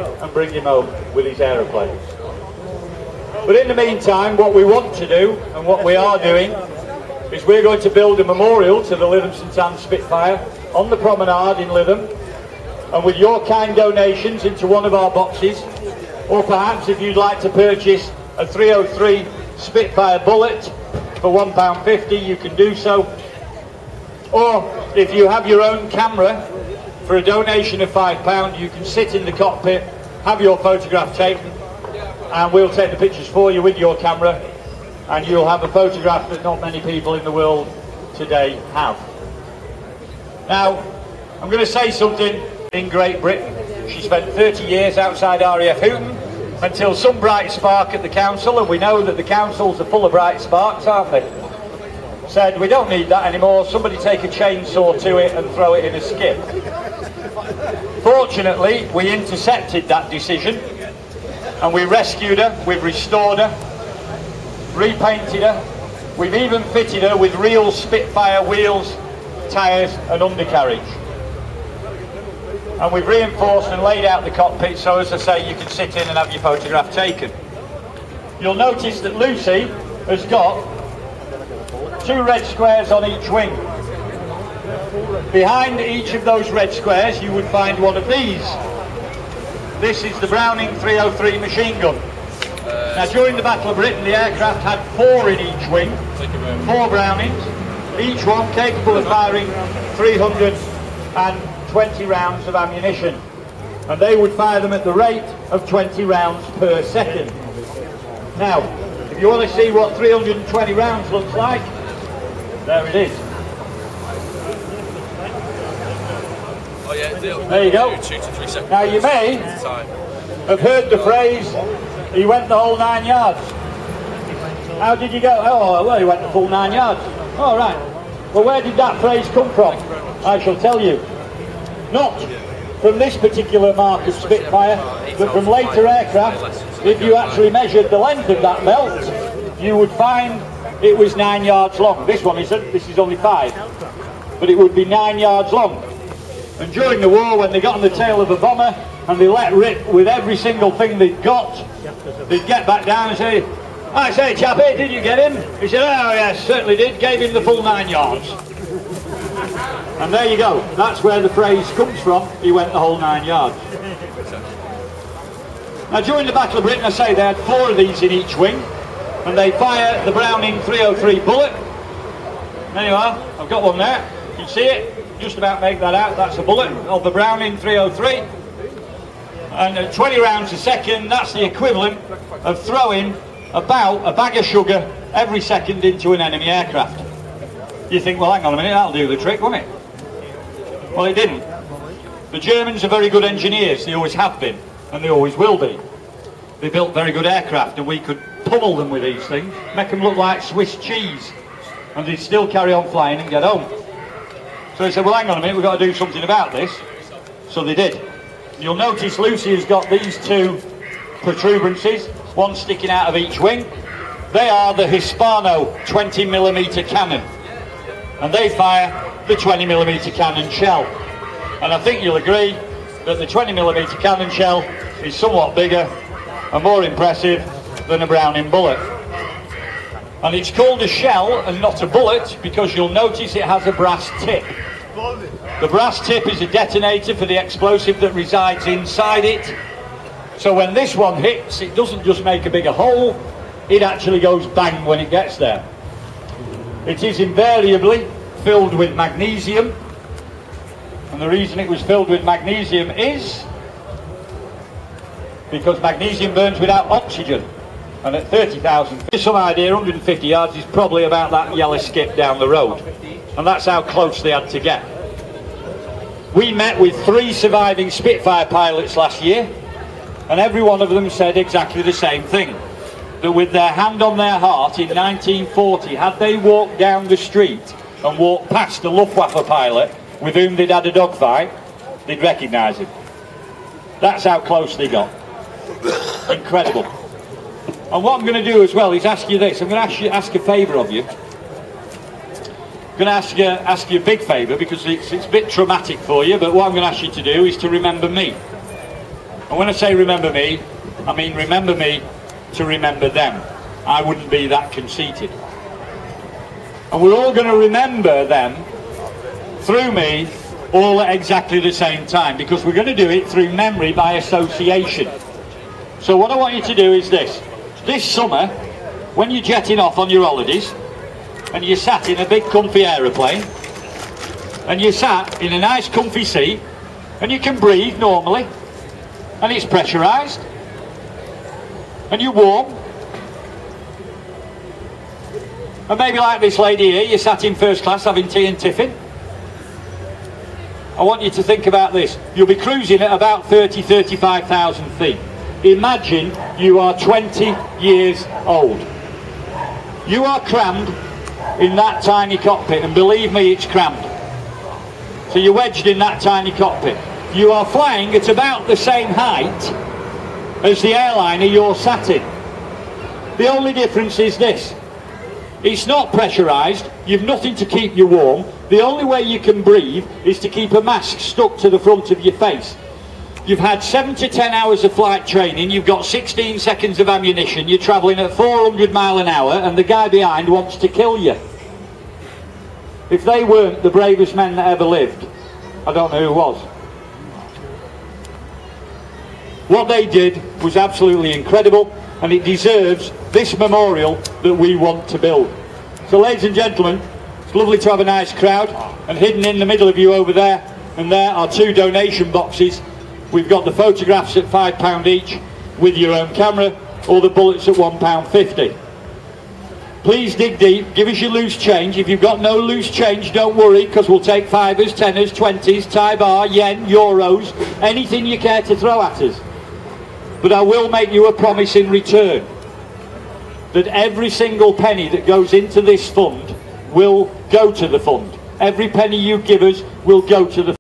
and bring him home with his aeroplanes. But in the meantime, what we want to do, and what we are doing, is we're going to build a memorial to the Lytham St Annes Spitfire on the promenade in Lytham, and with your kind donations into one of our boxes, or perhaps if you'd like to purchase a 303 Spitfire bullet for £1.50, you can do so. Or if you have your own camera, for a donation of £5, you can sit in the cockpit, have your photograph taken, and we'll take the pictures for you with your camera, and you'll have a photograph that not many people in the world today have. Now, I'm going to say something in Great Britain. She spent 30 years outside RAF Hooton until some bright spark at the council, and we know that the councils are full of bright sparks, aren't they? Said, we don't need that anymore, somebody take a chainsaw to it and throw it in a skip. Fortunately, we intercepted that decision, and we rescued her, we've restored her, repainted her, we've even fitted her with real Spitfire wheels, tyres and undercarriage. And we've reinforced and laid out the cockpit so, as I say, you can sit in and have your photograph taken. You'll notice that Lucy has got 2 red squares on each wing. Behind each of those red squares you would find one of these. This is the Browning 303 machine gun. Now, during the Battle of Britain, the aircraft had 4 in each wing, 4 Brownings, each one capable of firing 320 rounds of ammunition, and they would fire them at the rate of 20 rounds per second. Now, if you want to see what 320 rounds looks like, there it is. There you go. Now, you may have heard the phrase, he went the whole 9 yards. How did you go? Oh, well, he went the full 9 yards. Oh, right. Well, where did that phrase come from? I shall tell you. Not from this particular mark of Spitfire, but from later aircraft. If you actually measured the length of that belt, you would find it was 9 yards long. This one isn't, this is only 5. But it would be 9 yards long. And during the war, when they got on the tail of a bomber and they let rip with every single thing they'd got, they'd get back down and say, I say, chappie, did you get him? He said, oh yes, certainly did, gave him the full 9 yards. And there you go, that's where the phrase comes from, he went the whole 9 yards. Now, during the Battle of Britain, I say they had 4 of these in each wing, and they fire the Browning 303 bullet. There you are, I've got one there, you can see it, just about make that out, that's a bullet of the Browning 303. And at 20 rounds a second, that's the equivalent of throwing about a bag of sugar every second into an enemy aircraft. You think, well, hang on a minute, that'll do the trick, won't it? Well, it didn't. The Germans are very good engineers, they always have been, and they always will be. They built very good aircraft, and we could pummel them with these things, make them look like Swiss cheese, and they'd still carry on flying and get home. So they said, well, hang on a minute, we've got to do something about this. So they did. You'll notice Lucy has got these 2 protuberances, one sticking out of each wing. They are the Hispano 20mm cannon, and they fire the 20mm cannon shell. And I think you'll agree that the 20mm cannon shell is somewhat bigger and more impressive than a Browning bullet. And it's called a shell and not a bullet because you'll notice it has a brass tip. The brass tip is a detonator for the explosive that resides inside it. So when this one hits, it doesn't just make a bigger hole, it actually goes bang when it gets there. It is invariably filled with magnesium, and the reason it was filled with magnesium is because magnesium burns without oxygen, and at 30,000 feet, some idea, 150 yards is probably about that yellow skip down the road, and that's how close they had to get. We met with 3 surviving Spitfire pilots last year, and every one of them said exactly the same thing, that with their hand on their heart in 1940, had they walked down the street and walked past a Luftwaffe pilot with whom they'd had a dogfight, they'd recognise him. That's how close they got. Incredible. And what I'm going to do as well is ask you this. I'm going to ask a favour of you. I'm going to ask you a big favour because it's a bit traumatic for you, but what I'm going to ask you to do is to remember me. And when I say remember me, I mean remember me to remember them. I wouldn't be that conceited. And we're all going to remember them through me all at exactly the same time, because we're going to do it through memory by association. So what I want you to do is this summer, when you're jetting off on your holidays and you're sat in a big comfy aeroplane and you're sat in a nice comfy seat and you can breathe normally and it's pressurised and you're warm, and maybe like this lady here, you're sat in first class having tea and tiffin. I want you to think about this. You'll be cruising at about 35,000 feet. Imagine you are 20 years old. You are crammed in that tiny cockpit, and believe me, it's crammed. So you're wedged in that tiny cockpit. You are flying at about the same height as the airliner you're sat in. The only difference is this. It's not pressurised, you've nothing to keep you warm. The only way you can breathe is to keep a mask stuck to the front of your face. You've had 7 to 10 hours of flight training, you've got 16 seconds of ammunition, you're travelling at 400 miles an hour, and the guy behind wants to kill you. If they weren't the bravest men that ever lived, I don't know who was. What they did was absolutely incredible, and it deserves this memorial that we want to build. So ladies and gentlemen, it's lovely to have a nice crowd, and hidden in the middle of you over there and there are 2 donation boxes. We've got the photographs at £5 each with your own camera, or the bullets at £1.50. Please dig deep, give us your loose change. If you've got no loose change, don't worry, because we'll take 5s, 10s, 20s, Thai bar, yen, euros, anything you care to throw at us. But I will make you a promise in return that every single penny that goes into this fund will go to the fund. Every penny you give us will go to the